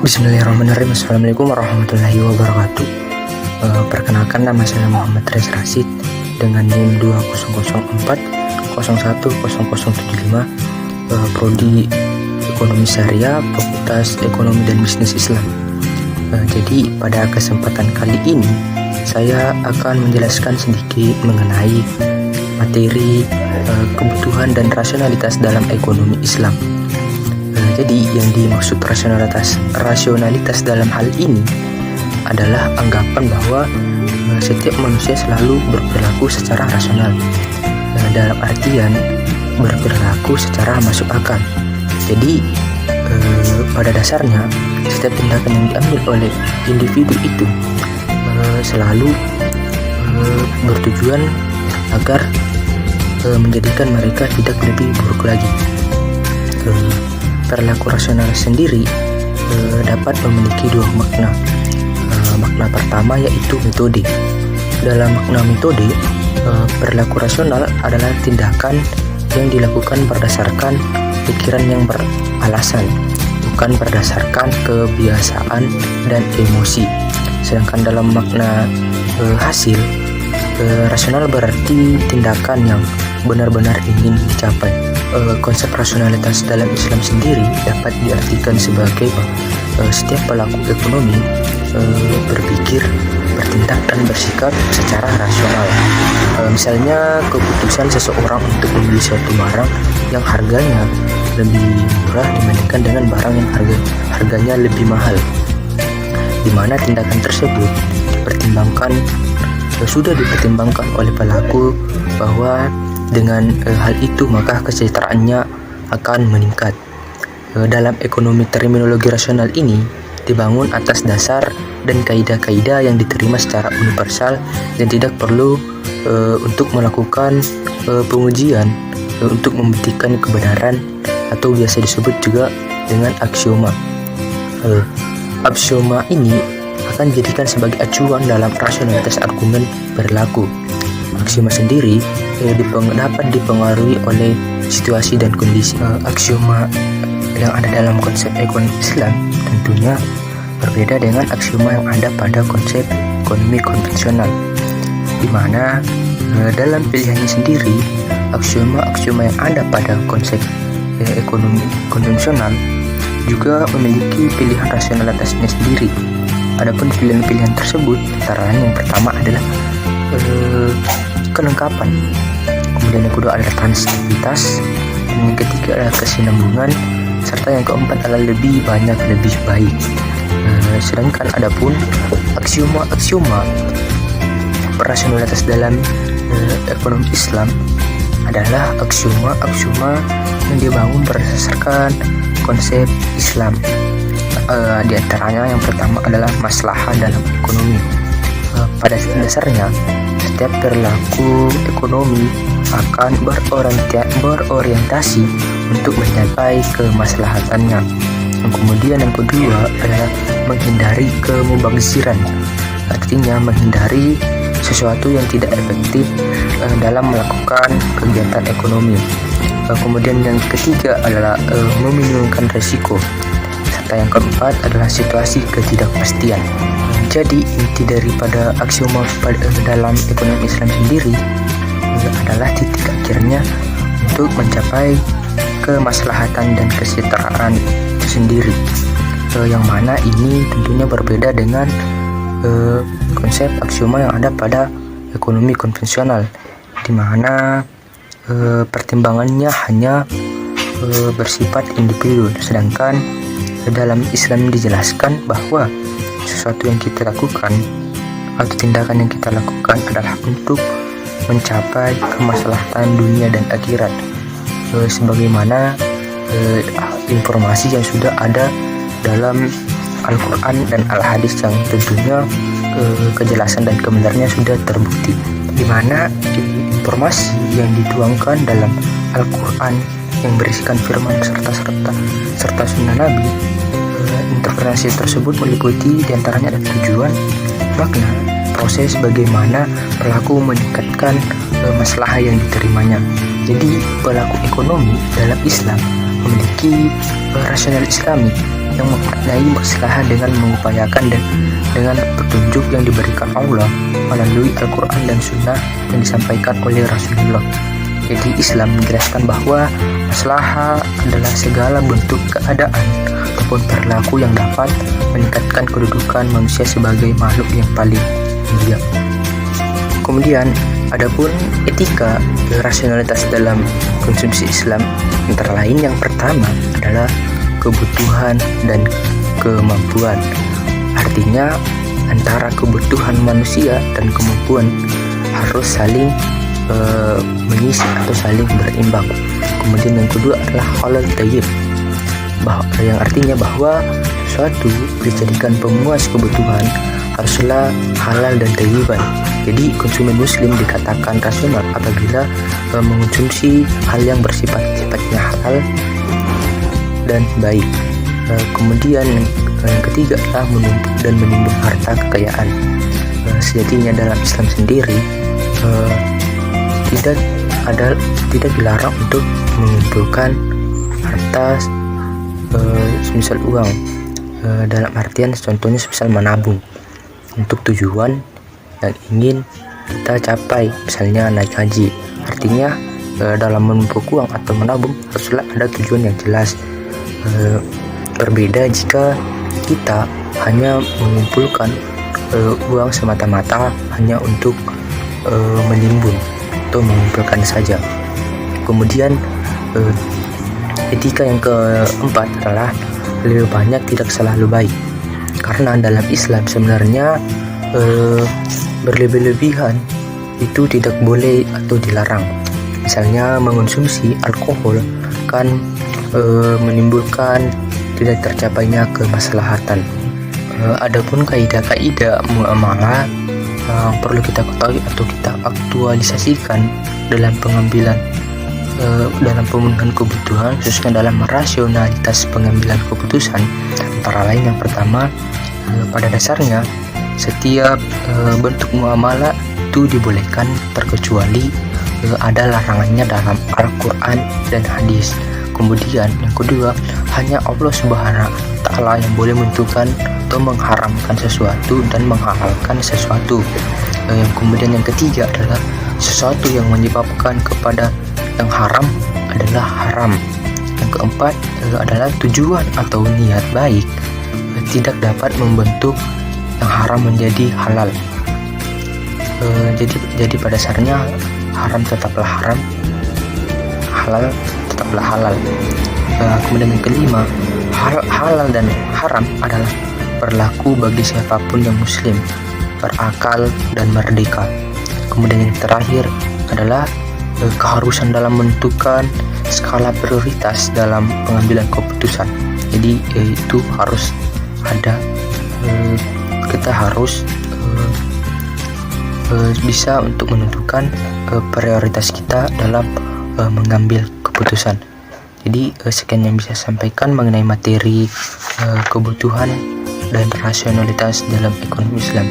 Bismillahirrahmanirrahim. Assalamualaikum warahmatullahi wabarakatuh. Perkenalkan, nama saya Muhammad Reza Rasid dengan NIM 2004 010075, Prodi Ekonomi Syariah, Fakultas Ekonomi dan Bisnis Islam. Jadi pada kesempatan kali ini saya akan menjelaskan sedikit mengenai materi kebutuhan dan rasionalitas dalam ekonomi Islam. Jadi yang dimaksud rasionalitas dalam hal ini adalah anggapan bahwa setiap manusia selalu berperilaku secara rasional, dalam artian berperilaku secara masuk akal. Jadi pada dasarnya setiap tindakan yang diambil oleh individu itu selalu bertujuan agar menjadikan mereka tidak lebih buruk lagi. Perilaku rasional sendiri dapat memiliki dua makna. Makna pertama yaitu metode. Dalam makna metode, perilaku rasional adalah tindakan yang dilakukan berdasarkan pikiran yang beralasan, bukan berdasarkan kebiasaan dan emosi. Sedangkan dalam makna hasil, rasional berarti tindakan yang benar-benar ingin dicapai. Konsep rasionalitas dalam Islam sendiri dapat diartikan sebagai setiap pelaku ekonomi berpikir, bertindak dan bersikap secara rasional. Misalnya keputusan seseorang untuk membeli suatu barang yang harganya lebih murah dibandingkan dengan barang yang harganya lebih mahal, di mana tindakan tersebut sudah dipertimbangkan oleh pelaku bahwa dengan hal itu maka kesejahteraannya akan meningkat. Dalam ekonomi, terminologi rasional ini dibangun atas dasar dan kaidah-kaidah yang diterima secara universal dan tidak perlu untuk melakukan pengujian untuk membuktikan kebenaran, atau biasa disebut juga dengan aksioma. Aksioma ini akan dijadikan sebagai acuan dalam rasionalitas argumen perilaku. Aksioma sendiri dapat dipengaruhi oleh situasi dan kondisi. Aksioma yang ada dalam konsep ekonomi Islam tentunya berbeda dengan aksioma yang ada pada konsep ekonomi konvensional, di mana dalam pilihannya sendiri aksioma yang ada pada konsep ekonomi konvensional juga memiliki pilihan rasionalitasnya sendiri. Adapun pilihan-pilihan tersebut antara lain yang pertama adalah kelengkapan, kemudian yang kedua adalah transivitas, dan yang ketiga adalah kesinambungan, serta yang keempat adalah lebih banyak lebih baik. Sedangkan adapun aksioma rasionalitas dalam ekonomi Islam adalah aksioma yang dibangun berdasarkan konsep Islam. Di antaranya yang pertama adalah maslahah dalam ekonomi. Pada dasarnya setiap perilaku ekonomi akan berorientasi untuk mencapai kemaslahatannya. Kemudian yang kedua adalah menghindari kemubagziran, artinya menghindari sesuatu yang tidak efektif dalam melakukan kegiatan ekonomi. Kemudian yang ketiga adalah meminimumkan risiko, serta yang keempat adalah situasi ketidakpastian. Jadi inti daripada aksioma dalam ekonomi Islam sendiri adalah titik akhirnya untuk mencapai kemaslahatan dan kesejahteraan itu sendiri, yang mana ini tentunya berbeda dengan konsep aksioma yang ada pada ekonomi konvensional, di mana pertimbangannya hanya bersifat individu. Sedangkan dalam Islam dijelaskan bahwa sesuatu yang kita lakukan atau tindakan yang kita lakukan adalah untuk mencapai kemaslahatan dunia dan akhirat, sebagaimana informasi yang sudah ada dalam Al-Quran dan Al-Hadis, yang tentunya kejelasan dan kebenarannya sudah terbukti, di mana informasi yang dituangkan dalam Al-Quran yang berisikan firman serta sunnah Nabi, interpretasi tersebut meliputi diantaranya ada tujuan, makna, proses bagaimana pelaku meningkatkan maslahah yang diterimanya. Jadi pelaku ekonomi dalam Islam memiliki rasional Islami, yang memaknai maslahah dengan mengupayakan dan dengan petunjuk yang diberikan Allah melalui Al-Quran dan Sunnah yang disampaikan oleh Rasulullah. Jadi Islam menjelaskan bahwa maslahah adalah segala bentuk keadaan ataupun perilaku yang dapat meningkatkan kedudukan manusia sebagai makhluk yang paling mulia. Kemudian adapun etika rasionalitas dalam konsumsi Islam, antara lain yang pertama adalah kebutuhan dan kemampuan. Artinya antara kebutuhan manusia dan kemampuan harus saling mengisi atau saling berimbang. Kemudian yang kedua adalah halal thayyib, yang artinya bahwa sesuatu dijadikan pemuas kebutuhan haruslah halal dan thayyiban. Jadi konsumen muslim dikatakan rasional apabila mengonsumsi hal yang sifatnya halal dan baik. Kemudian yang ketiga adalah menumpuk dan menimbun harta kekayaan. Sejatinya dalam Islam sendiri tidak dilarang untuk mengumpulkan harta semisal uang, dalam artian contohnya semisal menabung untuk tujuan yang ingin kita capai, misalnya naik haji. Artinya dalam menumpuk uang atau menabung haruslah ada tujuan yang jelas. Berbeda jika kita hanya mengumpulkan uang semata-mata hanya untuk menimbun atau mengumpulkan saja. Kemudian etika yang keempat adalah lebih banyak tidak selalu baik, karena dalam Islam sebenarnya berlebih-lebihan itu tidak boleh atau dilarang. Misalnya mengonsumsi alkohol kan menimbulkan tidak tercapainya kemaslahatan. Adapun kaidah-kaidah muamalah perlu kita ketahui atau kita aktualisasikan dalam pengambilan dalam pemenuhan kebutuhan, khususnya dalam rasionalitas pengambilan keputusan. Antara lain yang pertama, pada dasarnya setiap bentuk muamalah itu dibolehkan terkecuali ada larangannya dalam Al-Quran dan hadis. Kemudian yang kedua, hanya Allah Subhanahu wa Ta'ala yang boleh menentukan atau mengharamkan sesuatu dan menghalalkan sesuatu. Kemudian yang ketiga adalah sesuatu yang menyebabkan kepada yang haram adalah haram. Yang keempat adalah tujuan atau niat baik tidak dapat membentuk yang haram menjadi halal. Jadi pada dasarnya haram tetaplah haram, halal tetaplah halal. Kemudian yang kelima, halal dan haram adalah berlaku bagi siapapun yang muslim, berakal dan merdeka. Kemudian yang terakhir adalah keharusan dalam menentukan skala prioritas dalam pengambilan keputusan. Jadi itu harus ada, kita harus bisa untuk menentukan prioritas kita dalam mengambil keputusan. Jadi sekian yang bisa sampaikan mengenai materi kebutuhan dan rasionalitas dalam ekonomi Islam.